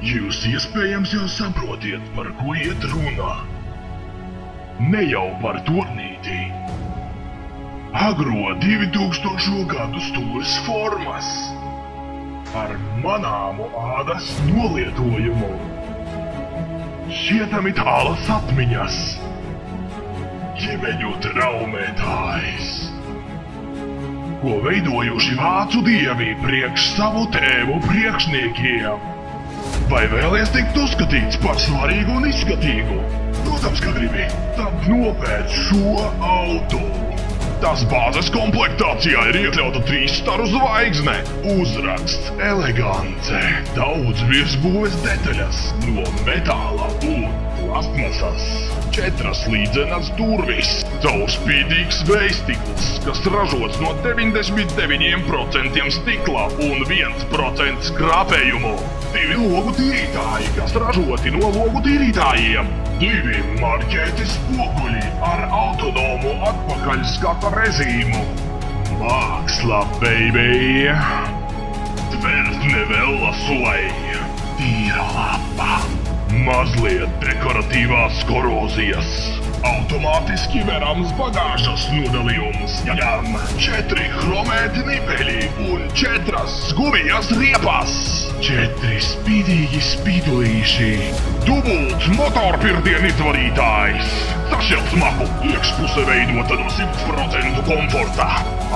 Jūs iespējams jau saprotiet, par ko iet runa. Ne jau par turnīti. Agro 2000. gadu stūres formas. Ar manāmu ādas nolietojumu. Šķietami tālas atmiņas. Ģimeņu traumētājs. Ko veidojuši vācu dievi priekš savu tēvu priekšniekiem. Vai vēlies tikt uzskatīts par svarīgu un izskatīgu? Protams, ka gribi. Tad nopērc šo auto. Tas bāzes komplektācijā ir iekļauta 3-staru zvaigzne. Uzraksts elegance. Daudz virsbūves detaļas no metāla un plastmasas. 4 līdzenas durvis. Caurspīdīgs vējstikls, kas ražots no 99% stikla un 1% skrāpējumu. 2 logu tīrītāji, kas ražoti no logu tīrītājiem. 2 marķēti spoguļi ar autonomu atpakaļskata režīmu. Māksla, baby! Tvertne Vella Sulei. Tīra lapa. Mazliet dekoratīvās korozijas. Automātiski verams bagāžas nodalījums. Jām 4 chromēti nipeļi un 4 gumijas riepas. 4 spīdīgi spīdulīši. Dubult motorpirdienu izvarītājs. Sašķelt smaku. Iekšpuse veidota no 100% komforta.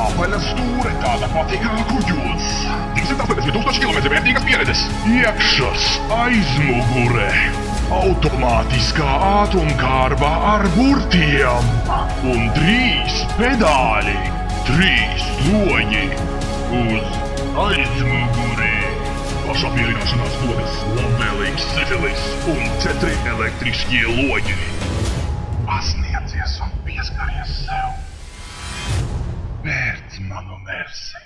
Apaļa stūre tāda pati kā kuģos. 280 000 km vērtīgas pieredzes. Iekšas aizmugure. Automātiskā ātrumkārba ar burtiem. Un 3 pedāļi. 3 loģi. Uz aizmuguri. Pašapmierināšanās logas, labvēlīgs sifilis un 4 elektriskie loģi. Pasniedzies un pieskaries sev. Pērc manu Mersi.